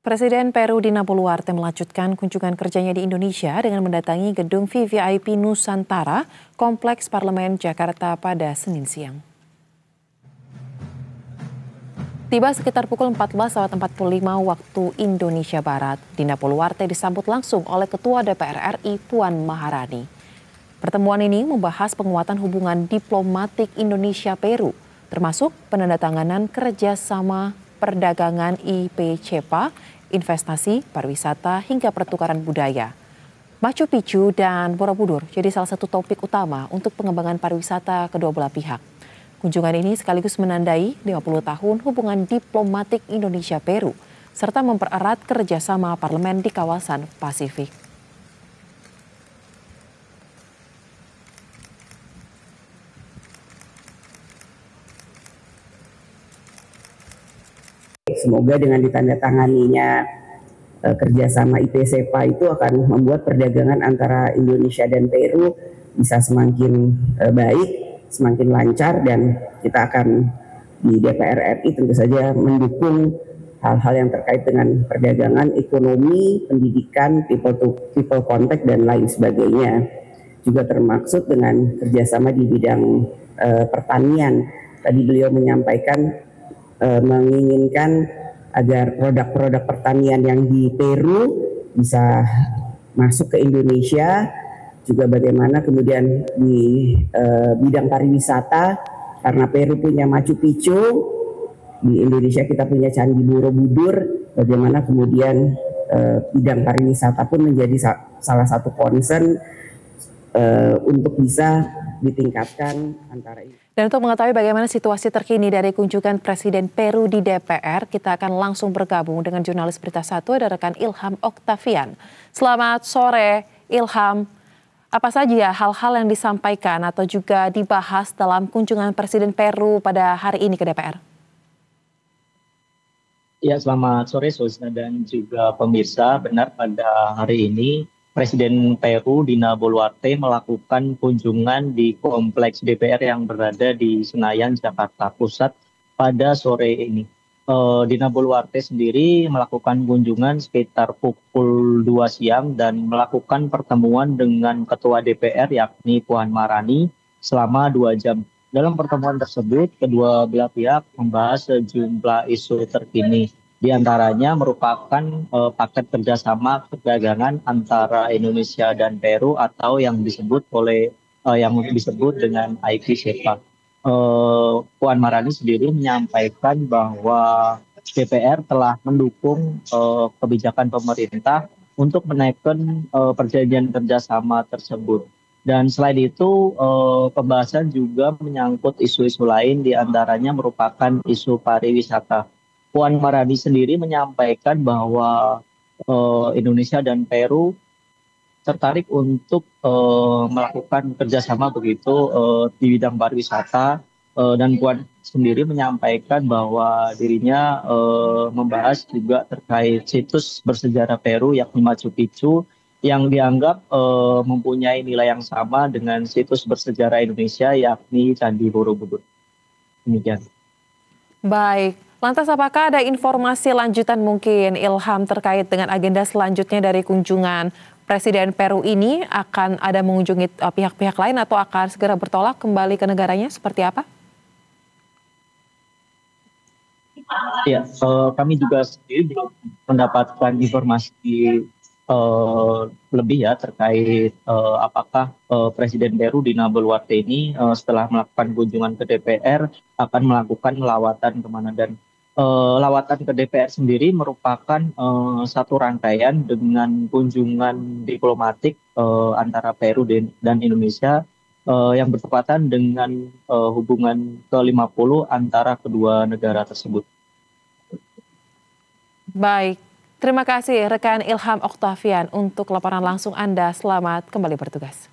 Presiden Peru Dina Boluarte melanjutkan kunjungan kerjanya di Indonesia dengan mendatangi gedung VVIP Nusantara, Kompleks Parlemen Jakarta pada Senin siang. Tiba sekitar pukul 14.45 waktu Indonesia Barat, Dina Boluarte disambut langsung oleh Ketua DPR RI Puan Maharani. Pertemuan ini membahas penguatan hubungan diplomatik Indonesia-Peru, termasuk penandatanganan kerjasama perdagangan IPCPA, investasi, pariwisata, hingga pertukaran budaya. Machu Picchu dan Borobudur jadi salah satu topik utama untuk pengembangan pariwisata kedua belah pihak. Kunjungan ini sekaligus menandai 50 tahun hubungan diplomatik Indonesia-Peru, serta mempererat kerjasama parlemen di kawasan Pasifik. Semoga dengan ditandatanganinya kerjasama IPCPA itu akan membuat perdagangan antara Indonesia dan Peru bisa semakin baik, semakin lancar, dan kita akan di DPR RI tentu saja mendukung hal-hal yang terkait dengan perdagangan, ekonomi, pendidikan, people to people contact, dan lain sebagainya. Juga termaksud dengan kerjasama di bidang pertanian. Tadi beliau menyampaikan menginginkan agar produk-produk pertanian yang di Peru bisa masuk ke Indonesia, juga bagaimana kemudian di bidang pariwisata, karena Peru punya Machu Picchu, di Indonesia kita punya Candi Borobudur, bagaimana kemudian bidang pariwisata pun menjadi salah satu concern untuk bisa ditingkatkan antara ini. Dan untuk mengetahui bagaimana situasi terkini dari kunjungan Presiden Peru di DPR, kita akan langsung bergabung dengan jurnalis Berita Satu, ada rekan Ilham Oktavian. Selamat sore, Ilham. Apa saja hal-hal yang disampaikan atau juga dibahas dalam kunjungan Presiden Peru pada hari ini ke DPR? Ya, selamat sore Susna dan juga pemirsa. Benar, pada hari ini Presiden Peru Dina Boluarte melakukan kunjungan di kompleks DPR yang berada di Senayan, Jakarta Pusat pada sore ini. Dina Boluarte sendiri melakukan kunjungan sekitar pukul 2 siang dan melakukan pertemuan dengan Ketua DPR yakni Puan Maharani selama 2 jam. Dalam pertemuan tersebut, kedua belah pihak membahas sejumlah isu terkini. Di antaranya merupakan paket kerjasama perdagangan antara Indonesia dan Peru atau yang disebut dengan IPCPA. Puan Maharani sendiri menyampaikan bahwa DPR telah mendukung kebijakan pemerintah untuk menaikkan perjanjian kerjasama tersebut. Dan selain itu, pembahasan juga menyangkut isu-isu lain, di antaranya merupakan isu pariwisata. Puan Maharani sendiri menyampaikan bahwa Indonesia dan Peru tertarik untuk melakukan kerjasama begitu di bidang pariwisata, dan Puan sendiri menyampaikan bahwa dirinya membahas juga terkait situs bersejarah Peru yakni Machu Picchu yang dianggap mempunyai nilai yang sama dengan situs bersejarah Indonesia yakni Candi Borobudur. Demikian. Baik. Lantas apakah ada informasi lanjutan mungkin Ilham terkait dengan agenda selanjutnya dari kunjungan Presiden Peru ini? Akan ada mengunjungi pihak-pihak lain atau akan segera bertolak kembali ke negaranya, seperti apa? Ya, kami juga sendiri mendapatkan informasi lebih ya terkait apakah Presiden Peru Dina Boluarte ini setelah melakukan kunjungan ke DPR akan melakukan lawatan kemana, dan lawatan ke DPR sendiri merupakan satu rangkaian dengan kunjungan diplomatik antara Peru dan Indonesia yang bertepatan dengan hubungan ke-50 antara kedua negara tersebut. Baik, terima kasih rekan Ilham Oktavian untuk laporan langsung Anda. Selamat kembali bertugas.